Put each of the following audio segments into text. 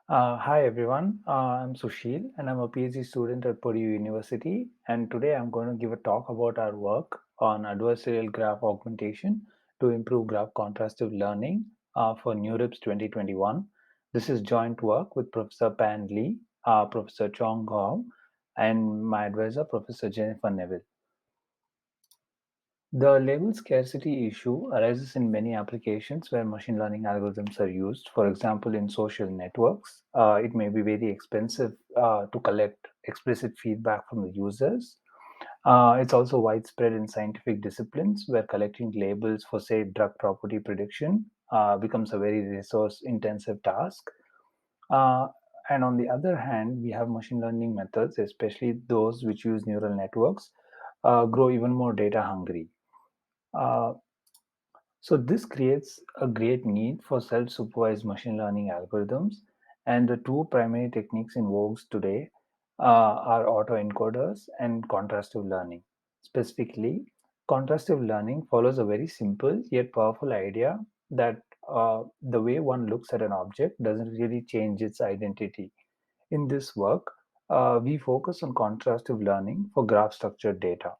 Hi everyone, I'm Sushil and I'm a PhD student at Purdue University. And today I'm going to give a talk about our work on adversarial graph augmentation to improve graph contrastive learning for NeurIPS 2021. This is joint work with Professor Pan Lee, Professor Chong Gao, and my advisor, Professor Jennifer Neville. The label scarcity issue arises in many applications where machine learning algorithms are used. For example, in social networks, it may be very expensive to collect explicit feedback from the users. It's also widespread in scientific disciplines where collecting labels for, say, drug property prediction becomes a very resource intensive task. Uh, and on the other hand, we have machine learning methods, especially those which use neural networks, grow even more data hungry. Uh, so this creates a great need for self-supervised machine learning algorithms, and the two primary techniques in vogue today are autoencoders and contrastive learning. Specifically, contrastive learning follows a very simple yet powerful idea that the way one looks at an object doesn't really change its identity. In this work, we focus on contrastive learning for graph structured data.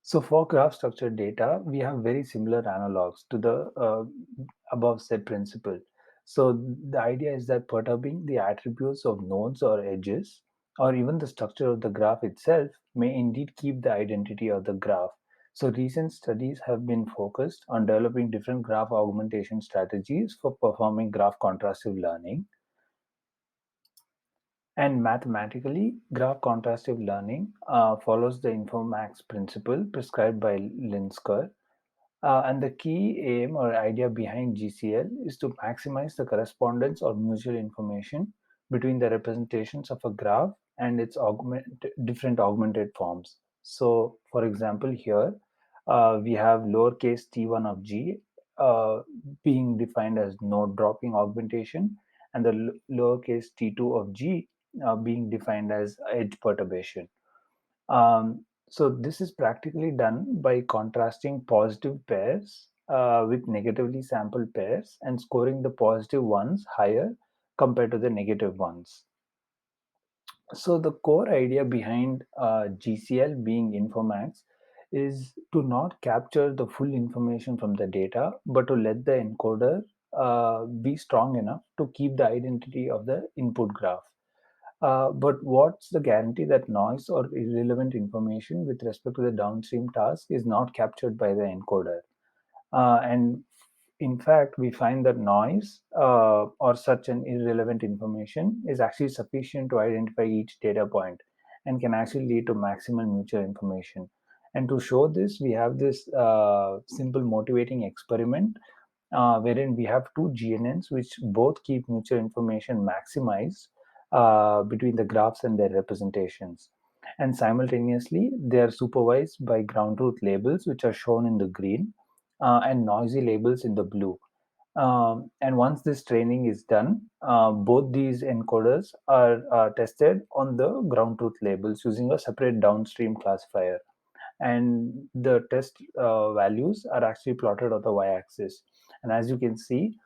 So for graph structured data, we have very similar analogs to the above said principle. So the idea is that perturbing the attributes of nodes or edges, or even the structure of the graph itself, may indeed keep the identity of the graph. So recent studies have been focused on developing different graph augmentation strategies for performing graph contrastive learning. And mathematically, graph contrastive learning follows the Infomax principle prescribed by Linsker. And the key aim or idea behind GCL is to maximize the correspondence or mutual information between the representations of a graph and its different augmented forms. So, for example, here we have lowercase t1 of g being defined as node dropping augmentation, and the lowercase t2 of g being defined as edge perturbation. So this is practically done by contrasting positive pairs with negatively sampled pairs and scoring the positive ones higher compared to the negative ones. So the core idea behind GCL being Infomax is to not capture the full information from the data, but to let the encoder be strong enough to keep the identity of the input graph. But what's the guarantee that noise or irrelevant information with respect to the downstream task is not captured by the encoder? And in fact, we find that noise or such an irrelevant information is actually sufficient to identify each data point and can actually lead to maximal mutual information. And to show this, we have this simple motivating experiment wherein we have two GNNs which both keep mutual information maximized between the graphs and their representations. And simultaneously, they are supervised by ground truth labels, which are shown in the green, and noisy labels in the blue. And once this training is done, both these encoders are tested on the ground truth labels using a separate downstream classifier. And the test values are actually plotted on the y-axis. And as you can see,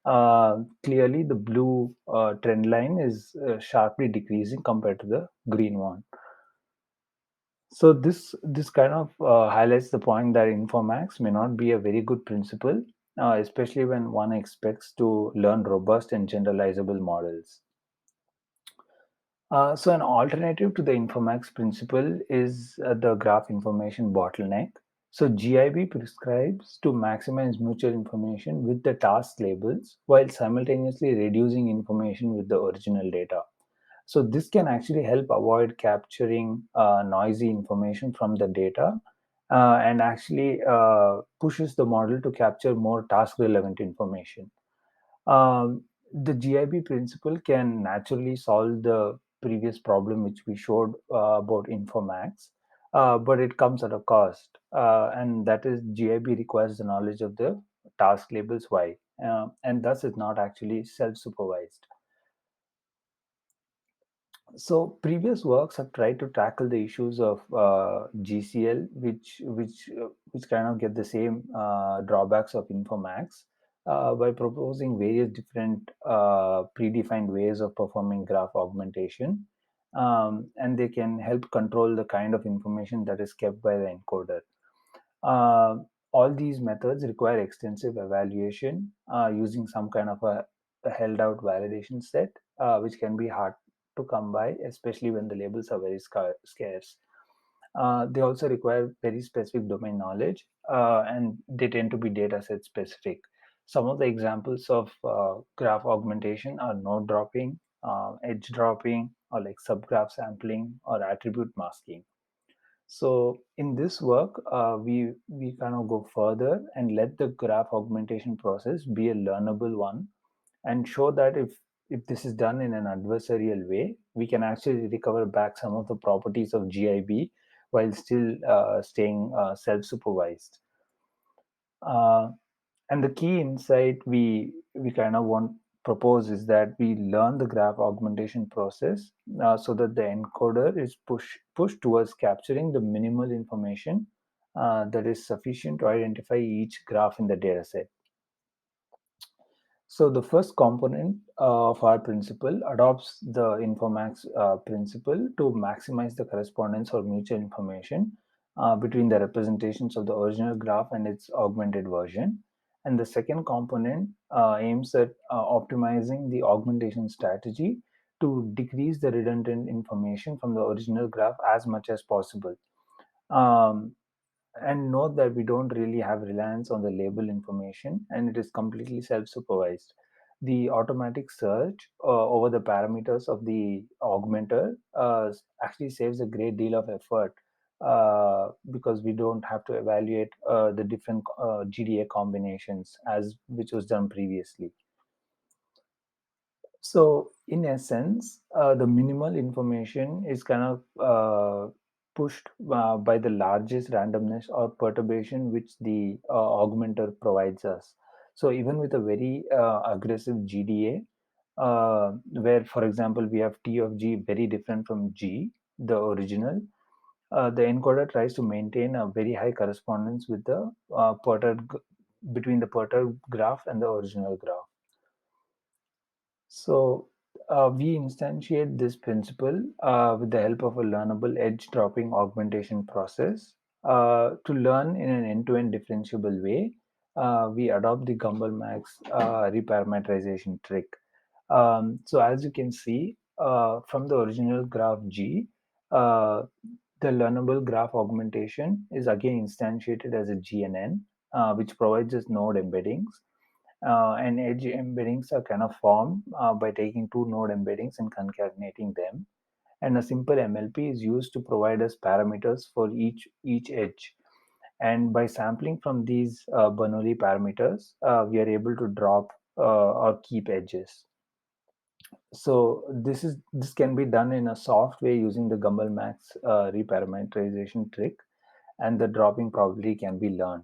clearly the blue trend line is sharply decreasing compared to the green one. So this kind of highlights the point that Infomax may not be a very good principle, especially when one expects to learn robust and generalizable models. So an alternative to the Infomax principle is the graph information bottleneck. So GIB prescribes to maximize mutual information with the task labels while simultaneously reducing information with the original data. So this can actually help avoid capturing noisy information from the data and actually pushes the model to capture more task relevant information. The GIB principle can naturally solve the previous problem which we showed about Infomax, but it comes at a cost, and that is GIB requires the knowledge of the task labels Y, and thus is not actually self-supervised. So previous works have tried to tackle the issues of GCL, which kind of get the same drawbacks of Infomax. by proposing various different predefined ways of performing graph augmentation, and they can help control the kind of information that is kept by the encoder. Uh, all these methods require extensive evaluation using some kind of a held out validation set, which can be hard to come by, especially when the labels are very scarce. They also require very specific domain knowledge, and they tend to be dataset specific. Some of the examples of graph augmentation are node dropping, edge dropping, or like subgraph sampling or attribute masking. So in this work, we kind of go further and let the graph augmentation process be a learnable one, and show that if this is done in an adversarial way, we can actually recover back some of the properties of GIB while still staying self-supervised. Uh, and the key insight we kind of want propose is that we learn the graph augmentation process so that the encoder is pushed towards capturing the minimal information that is sufficient to identify each graph in the dataset. So the first component of our principle adopts the Infomax principle to maximize the correspondence or mutual information between the representations of the original graph and its augmented version. And the second component aims at optimizing the augmentation strategy to decrease the redundant information from the original graph as much as possible. Um, and note that we don't really have reliance on the label information, and it is completely self-supervised. The automatic search over the parameters of the augmenter actually saves a great deal of effort because we don't have to evaluate the different GDA combinations as which was done previously. So, in essence, the minimal information is kind of pushed by the largest randomness or perturbation which the augmenter provides us. So, even with a very aggressive GDA, where, for example, we have T of G very different from G, the original, the encoder tries to maintain a very high correspondence with the between the perturbed graph and the original graph. So we instantiate this principle with the help of a learnable edge dropping augmentation process. To learn in an end-to-end differentiable way, we adopt the Gumbel-Max reparameterization trick. So as you can see from the original graph G, uh, the learnable graph augmentation is again instantiated as a GNN, which provides us node embeddings, and edge embeddings are kind of formed by taking two node embeddings and concatenating them. And a simple MLP is used to provide us parameters for each edge. And by sampling from these Bernoulli parameters, we are able to drop or keep edges. So this can be done in a soft way using the Gumbel-Max reparameterization trick, and the dropping probability can be learned.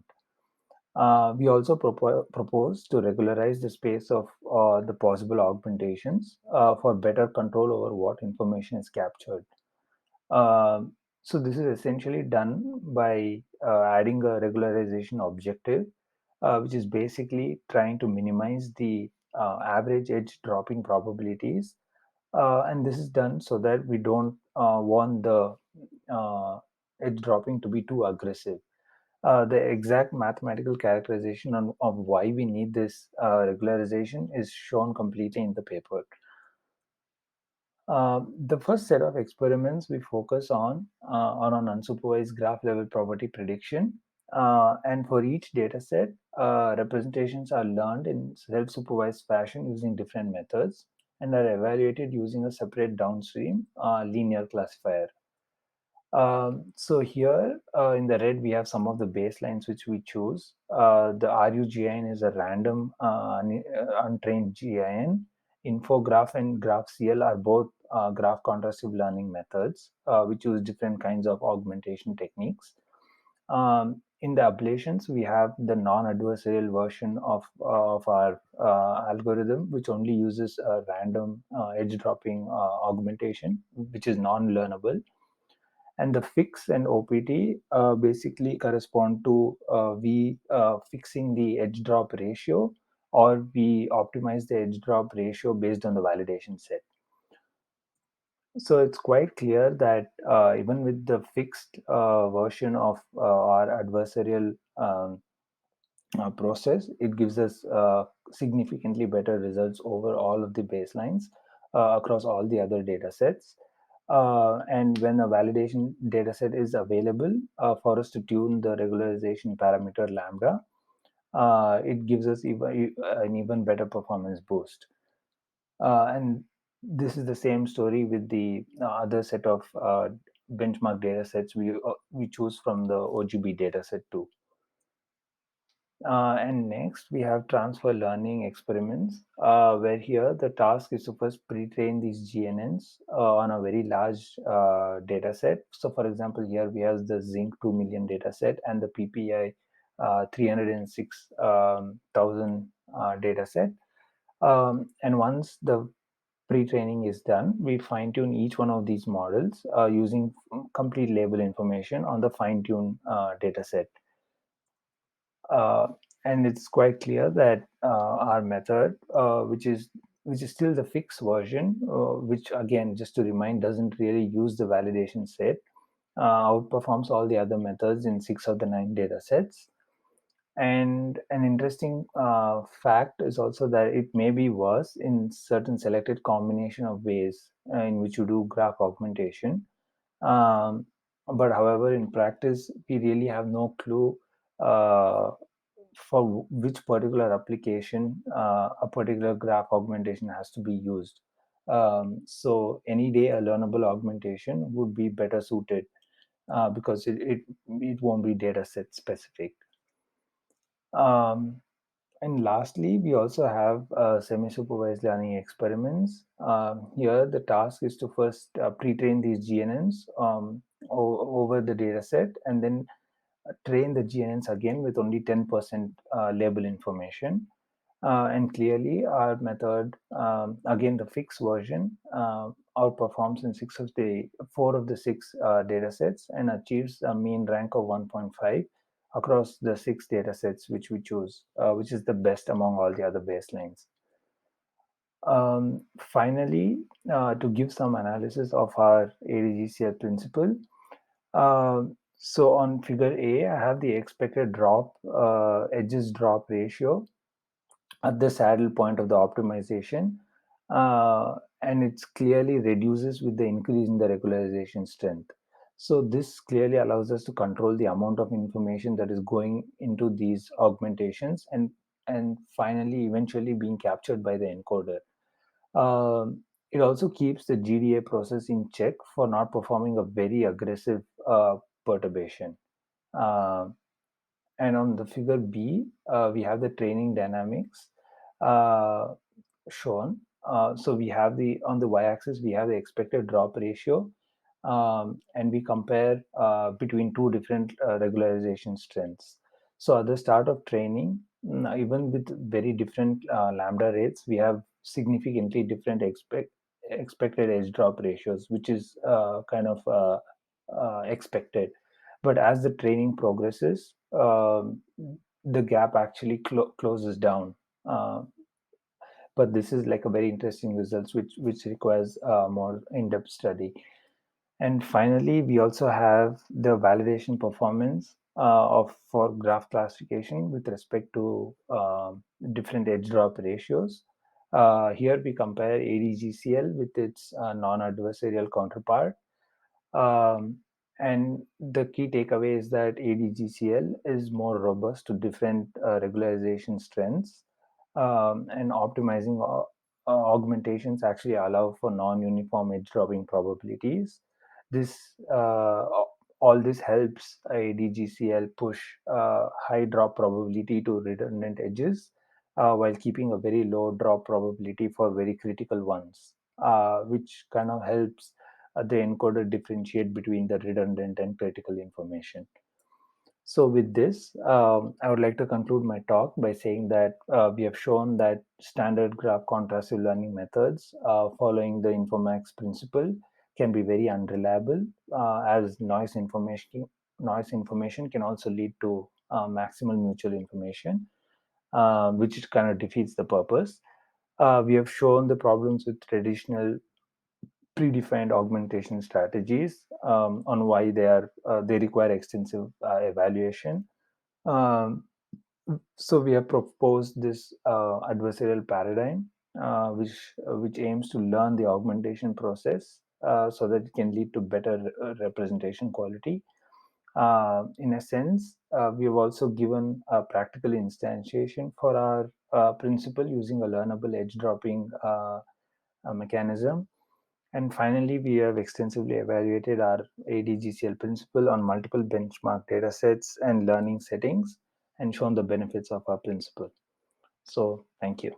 We also propose to regularize the space of the possible augmentations for better control over what information is captured. So this is essentially done by adding a regularization objective, which is basically trying to minimize the average edge dropping probabilities. And this is done so that we don't want the uh, edge dropping to be too aggressive. The exact mathematical characterization of why we need this regularization is shown completely in the paper. The first set of experiments we focus on are on unsupervised graph level property prediction. And for each data set, representations are learned in self-supervised fashion using different methods and are evaluated using a separate downstream linear classifier. So here in the red, we have some of the baselines which we choose. The RUGIN is a random untrained GIN. Infograph and GraphCL are both graph contrastive learning methods, which use different kinds of augmentation techniques. In the ablations, we have the non-adversarial version of our algorithm, which only uses a random edge dropping augmentation, which is non-learnable. And the fix and OPT basically correspond to V fixing the edge drop ratio or we optimize the edge drop ratio based on the validation set. So it's quite clear that even with the fixed version of our adversarial process, it gives us significantly better results over all of the baselines across all the other data sets. And when a validation data set is available for us to tune the regularization parameter lambda, it gives us an even better performance boost. And this is the same story with the other set of benchmark data sets we choose from the OGB data set too. And next, we have transfer learning experiments, where here the task is to first pre-train these GNNs on a very large data set. So, for example, here we have the Zinc 2 million data set and the PPI 306,000 data set. And once the pre-training is done, we fine-tune each one of these models using complete label information on the fine-tune data set. Uh, and it's quite clear that our method, which is still the fixed version, which again, just to remind, doesn't really use the validation set, outperforms all the other methods in 6 of the 9 data sets. And an interesting fact is also that it may be worse in certain selected combination of ways in which you do graph augmentation. Um, but however, in practice, we really have no clue uh, for which particular application a particular graph augmentation has to be used. So any day a learnable augmentation would be better suited because it won't be data set specific. Um, and lastly, we also have semi-supervised learning experiments. Here, the task is to first pre-train these GNNs over the data set and then train the GNNs again with only 10% label information. And clearly, our method, again, the fixed version, outperforms in 4 of the 6 data sets and achieves a mean rank of 1.5 across the 6 data sets which we choose, which is the best among all the other baselines. Finally, to give some analysis of our ADGCL principle, so on figure A, I have the expected edges drop ratio at the saddle point of the optimization, and it clearly reduces with the increase in the regularization strength. So this clearly allows us to control the amount of information that is going into these augmentations and finally eventually being captured by the encoder. It also keeps the GDA process in check for not performing a very aggressive perturbation. Uh, and on the figure B, we have the training dynamics uh, shown. So we have on the y-axis, we have the expected drop ratio, and we compare between 2 different regularization strengths. So at the start of training, even with very different lambda rates, we have significantly different expected edge drop ratios, which is kind of expected. But as the training progresses, the gap actually closes down. Uh, but this is like a very interesting results which requires more in-depth study. And finally, we also have the validation performance of for graph classification with respect to different edge drop ratios. Here we compare ADGCL with its non-adversarial counterpart. um, and the key takeaway is that ADGCL is more robust to different regularization strengths, and optimizing augmentations actually allow for non-uniform edge dropping probabilities. This all this helps ADGCL push high drop probability to redundant edges while keeping a very low drop probability for very critical ones, which kind of helps the encoder differentiate between the redundant and critical information. So, with this, I would like to conclude my talk by saying that we have shown that standard graph contrastive learning methods following the Infomax principle can be very unreliable, as noise information can also lead to maximal mutual information. which kind of defeats the purpose. We have shown the problems with traditional predefined augmentation strategies, on why they require extensive evaluation. Um, so we have proposed this adversarial paradigm, which aims to learn the augmentation process so that it can lead to better representation quality. In a sense, we have also given a practical instantiation for our principle using a learnable edge dropping mechanism. And finally, we have extensively evaluated our ADGCL principle on multiple benchmark data sets and learning settings and shown the benefits of our principle. So, thank you.